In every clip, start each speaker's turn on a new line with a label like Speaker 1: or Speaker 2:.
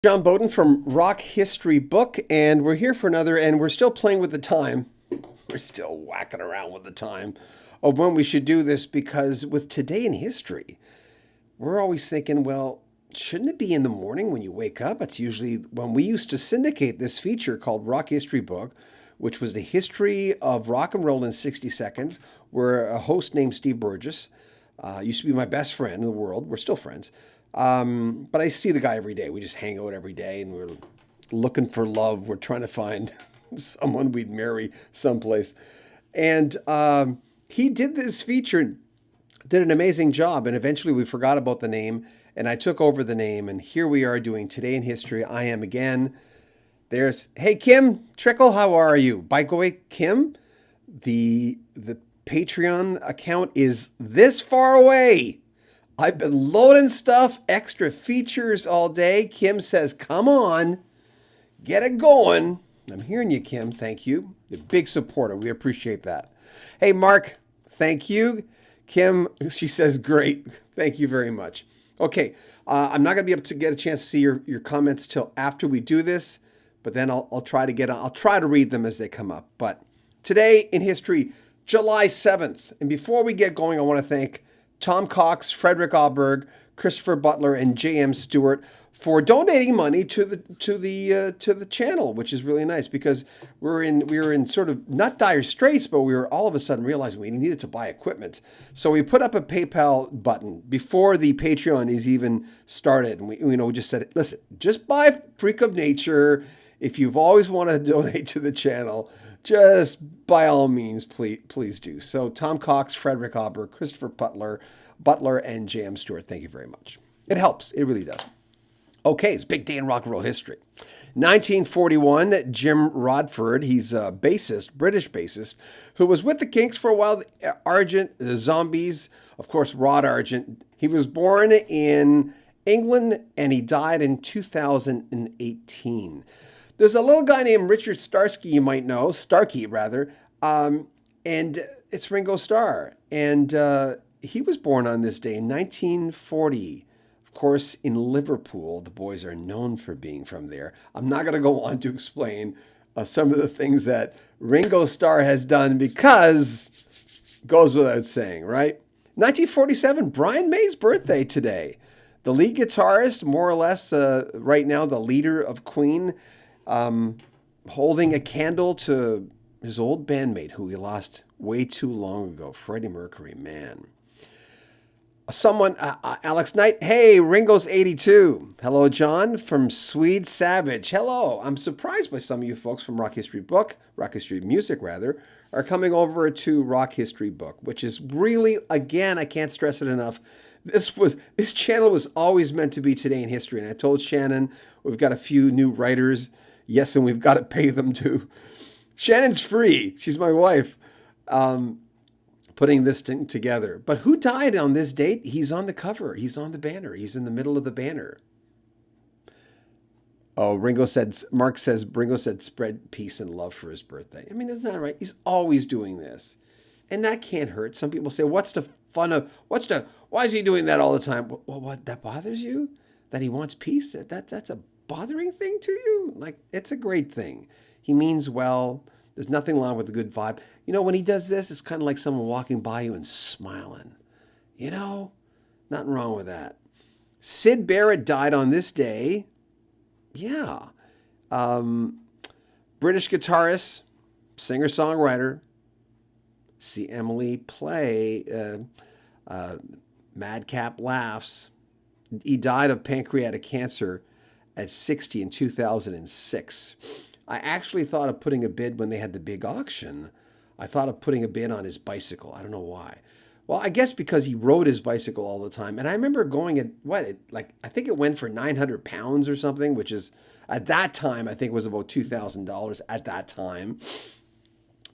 Speaker 1: John Beaudin from Rock History Book, and we're here for another, and we're still playing with the time. We're still whacking around with the time of when we should do this because with today in history, we're always thinking, well, shouldn't it be in the morning when you wake up? It's usually when we used to syndicate this feature called Rock History Book, which was the history of rock and roll in 60 seconds, where a host named Steve Burgess used to be my best friend in the world. We're still friends. But I see the guy every day. We just hang out every day and we're looking for love. We're trying to find someone we'd marry someplace. And he did this feature, did an amazing job. And eventually we forgot about the name and I took over the name. And here we are doing Today in History. I am again. Hey, Kim Trickle, how are you? By the way, Kim, the Patreon account is this far away. I've been loading stuff, extra features all day. Kim says, come on, get it going. I'm hearing you, Kim. Thank you. You're a big supporter. We appreciate that. Hey, Mark, thank you. Kim, she says, great. Thank you very much. Okay, I'm not going to be able to get a chance to see your comments till after we do this, but then I'll try to read them as they come up. But today in history, July 7th. And before we get going, I want to thank Tom Cox, Frederick Alberg, Christopher Butler, and J.M. Stewart for donating money to the channel, which is really nice because we were in sort of not dire straits, but we were all of a sudden realizing we needed to buy equipment. So we put up a PayPal button before the Patreon is even started, and we just said, listen, just buy Freak of Nature. If you've always wanted to donate to the channel, just by all means, please do. So Tom Cox, Frederick Alberg, Christopher Butler, and J.M. Stewart, thank you very much. It helps. It really does. Okay, it's big day in rock and roll history. 1941, Jim Rodford, he's a bassist, British bassist, who was with the Kinks for a while, Argent, the Zombies, of course, Rod Argent. He was born in England and he died in 2018. There's a little guy named Richard Starkey you might know, and it's Ringo Starr. And he was born on this day in 1940. Of course, in Liverpool, the boys are known for being from there. I'm not going to go on to explain some of the things that Ringo Starr has done because it goes without saying, right? 1947, Brian May's birthday today. The lead guitarist, more or less, right now, the leader of Queen, holding a candle to his old bandmate who he lost way too long ago, Freddie Mercury, man. Alex Knight, hey, Ringo's 82. Hello, John from Swede Savage. Hello. I'm surprised by some of you folks from Rock History Music, are coming over to Rock History Book, which is really, again, I can't stress it enough. This channel was always meant to be Today in History. And I told Shannon, we've got a few new writers. Yes, and we've got to pay them too. Shannon's free. She's my wife. Putting this thing together. But who died on this date? He's on the cover. He's on the banner. He's in the middle of the banner. Oh, Ringo said spread peace and love for his birthday. I mean, isn't that right? He's always doing this. And that can't hurt. Some people say, why is he doing that all the time? Well, what, that bothers you? That he wants peace? That's a bothering thing to you? Like, it's a great thing. He means well. There's nothing wrong with a good vibe. You know, when he does this, it's kind of like someone walking by you and smiling. You know, nothing wrong with that. Syd Barrett died on this day. Yeah. British guitarist, singer-songwriter. See Emily play Madcap Laughs. He died of pancreatic cancer at 60 in 2006. I actually thought of putting a bid when they had the big auction. I thought of putting a bid on his bicycle. I don't know why. Well, I guess because he rode his bicycle all the time. And I remember going at I think it went for 900 pounds or something, which is at that time, I think it was about $2,000 at that time.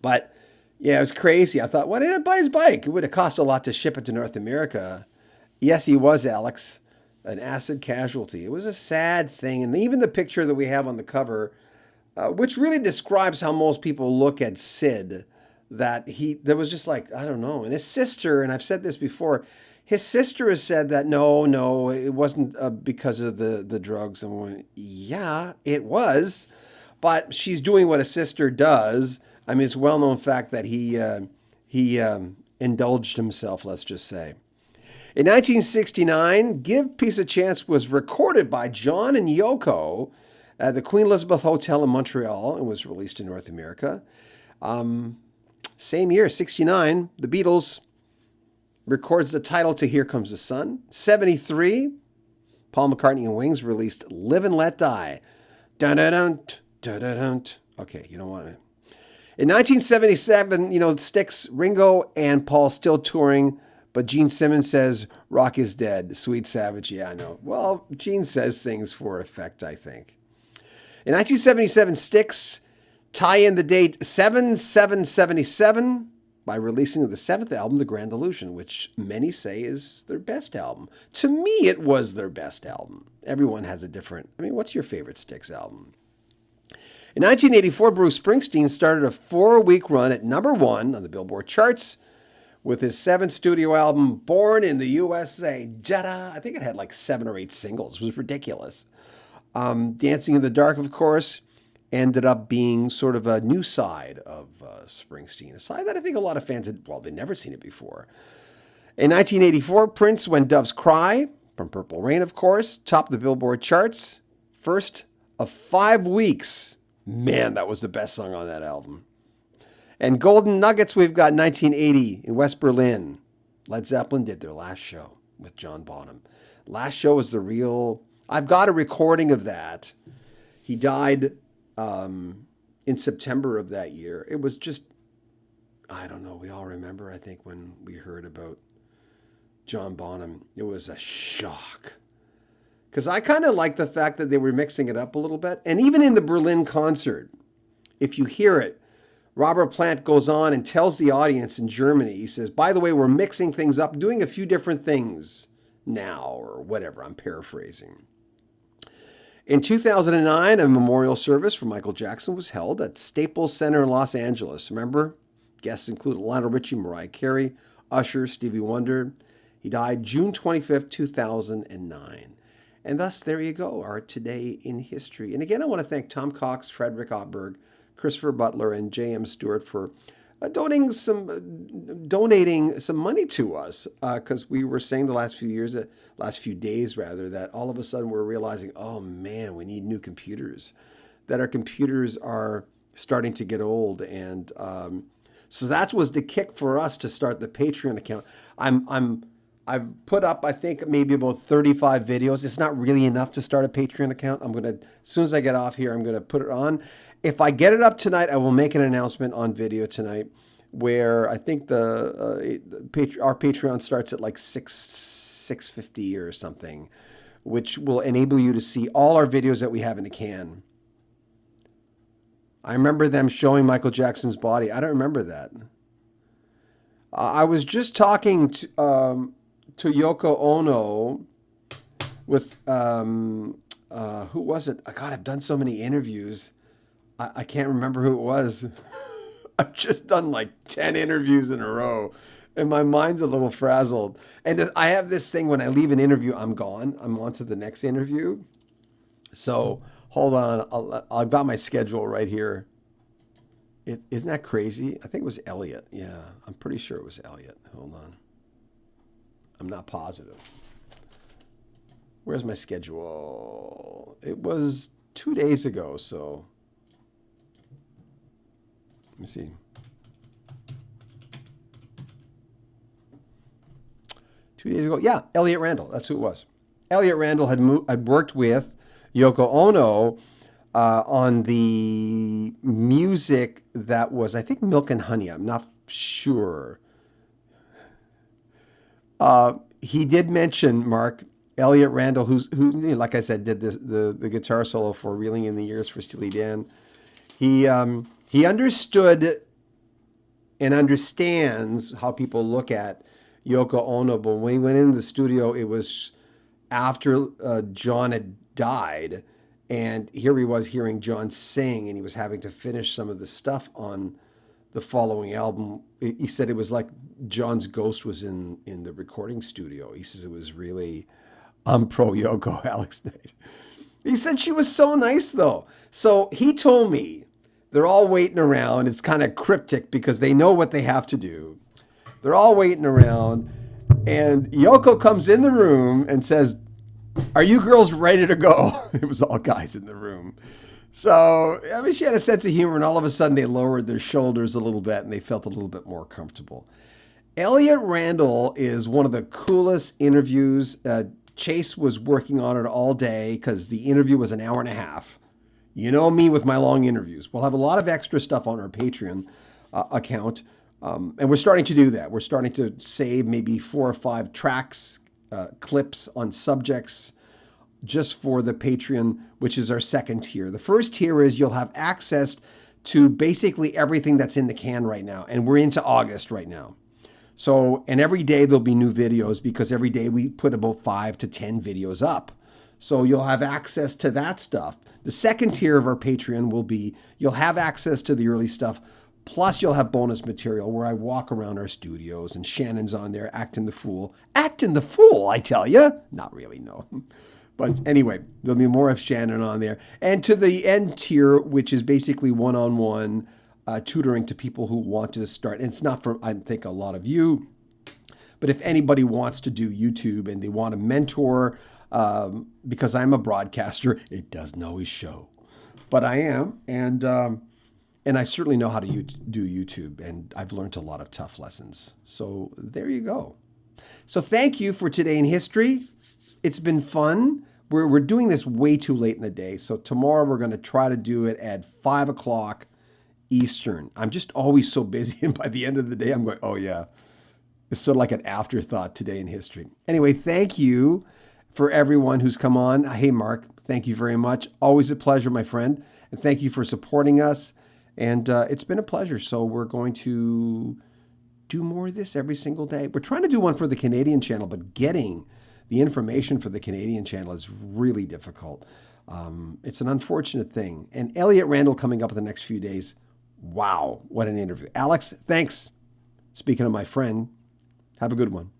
Speaker 1: But yeah, it was crazy. I thought, why didn't I buy his bike? It would have cost a lot to ship it to North America. Yes, he was, Alex, an acid casualty. It was a sad thing. And even the picture that we have on the cover, which really describes how most people look at Sid, there was just like, I don't know. And his sister, and I've said this before, His sister has said that no, it wasn't because of the drugs. I'm going, yeah, it was, but she's doing what a sister does. I mean, it's a well-known fact that he indulged himself. Let's just say. In 1969, "Give Peace a Chance" was recorded by John and Yoko at the Queen Elizabeth Hotel in Montreal and was released in North America. Same year, 69, the Beatles records the title to "Here Comes the Sun." 73, Paul McCartney and Wings released "Live and Let Die." Dun-dun-dun, dun-dun-dun. Okay, you don't want it. In 1977, the Styx, Ringo and Paul still touring, but Gene Simmons says rock is dead. Sweet Savage, yeah, I know. Well, Gene says things for effect, I think. In 1977, Styx tie in the date 7/7/77 by releasing the seventh album, The Grand Illusion, which many say is their best album. To me, it was their best album. Everyone has a different... what's your favorite Styx album? In 1984, Bruce Springsteen started a 4-week run at number 1 on the Billboard charts with his 7th studio album, Born in the USA. I think it had like 7 or 8 singles. It was ridiculous. Dancing in the Dark, of course, ended up being sort of a new side of Springsteen, a side that I think a lot of fans had, they'd never seen it before. In 1984, Prince, When Doves Cry, from Purple Rain, of course, topped the Billboard charts. First of 5 weeks. Man, that was the best song on that album. And Golden Nuggets, we've got 1980 in West Berlin. Led Zeppelin did their last show with John Bonham. Last show was the real... I've got a recording of that. He died in September of that year. It was just, I don't know, we all remember, I think, when we heard about John Bonham. It was a shock. Because I kind of like the fact that they were mixing it up a little bit. And even in the Berlin concert, if you hear it, Robert Plant goes on and tells the audience in Germany, he says, by the way, we're mixing things up, doing a few different things now, or whatever, I'm paraphrasing. In 2009, a memorial service for Michael Jackson was held at Staples Center in Los Angeles. Remember, guests included Lionel Richie, Mariah Carey, Usher, Stevie Wonder. He died June 25th, 2009. And thus, there you go, our Today in History. And again, I want to thank Tom Cox, Frederick Ottberg, Christopher Butler, and J.M. Stewart for donating some money to us, because we were saying the last few days, that all of a sudden we're realizing, oh man, we need new computers, that our computers are starting to get old, and so that was the kick for us to start the Patreon account. I've put up, I think, maybe about 35 videos. It's not really enough to start a Patreon account. As soon as I get off here, I'm gonna put it on. If I get it up tonight, I will make an announcement on video tonight, where I think our Patreon starts at like $6.50 or something, which will enable you to see all our videos that we have in the can. I remember them showing Michael Jackson's body. I don't remember that. I was just talking to Yoko Ono with who was it? God, I've done so many interviews. I can't remember who it was. I've just done like 10 interviews in a row, and my mind's a little frazzled. And I have this thing, when I leave an interview, I'm gone. I'm on to the next interview. So hold on. I've got my schedule right here. Isn't that crazy? I think it was Elliot. Yeah, I'm pretty sure it was Elliot. Hold on. I'm not positive. Where's my schedule? It was 2 days ago, so... Let me see. 2 days ago. Yeah, Elliot Randall. That's who it was. Elliot Randall had worked with Yoko Ono on the music that was, I think, Milk and Honey. I'm not sure. He did mention, Mark, Elliot Randall, who, like I said, did the guitar solo for Reeling in the Years for Steely Dan. He understood and understands how people look at Yoko Ono, but when he went into the studio, it was after John had died, and here he was hearing John sing, and he was having to finish some of the stuff on the following album. He said it was like John's ghost was in the recording studio. He says it was really, I'm pro Yoko, Alex Knight. He said she was so nice, though. So he told me they're all waiting around. It's kind of cryptic because they know what they have to do. They're all waiting around. And Yoko comes in the room and says, "Are you girls ready to go?" It was all guys in the room. So, I mean, she had a sense of humor, and all of a sudden they lowered their shoulders a little bit and they felt a little bit more comfortable. Elliot Randall is one of the coolest interviews. Chase was working on it all day because the interview was an hour and a half. You know me with my long interviews. We'll have a lot of extra stuff on our Patreon account. And we're starting to do that. We're starting to save maybe 4 or 5 tracks, clips on subjects just for the Patreon, which is our second tier. The first tier is you'll have access to basically everything that's in the can right now. And we're into August right now. So, and every day there'll be new videos because every day we put about 5 to 10 videos up. So you'll have access to that stuff. The second tier of our Patreon will be, you'll have access to the early stuff, plus you'll have bonus material where I walk around our studios and Shannon's on there acting the fool. Acting the fool, I tell you. Not really, no. But anyway, there'll be more of Shannon on there. And to the end tier, which is basically one-on-one tutoring to people who want to start. And it's not for, I think, a lot of you, but if anybody wants to do YouTube and they want a mentor, because I'm a broadcaster, it doesn't always show, but I am. And I certainly know how to do YouTube, and I've learned a lot of tough lessons. So there you go. So thank you for Today in History. It's been fun. We're doing this way too late in the day. So tomorrow we're going to try to do it at 5 o'clock Eastern. I'm just always so busy. And by the end of the day, I'm going, oh yeah. It's sort of like an afterthought Today in History. Anyway, thank you for everyone who's come on. Hey, Mark, thank you very much. Always a pleasure, my friend. And thank you for supporting us. And it's been a pleasure. So we're going to do more of this every single day. We're trying to do one for the Canadian channel, but getting the information for the Canadian channel is really difficult. It's an unfortunate thing. And Elliot Randall coming up in the next few days. Wow, what an interview. Alex, thanks. Speaking of my friend, have a good one.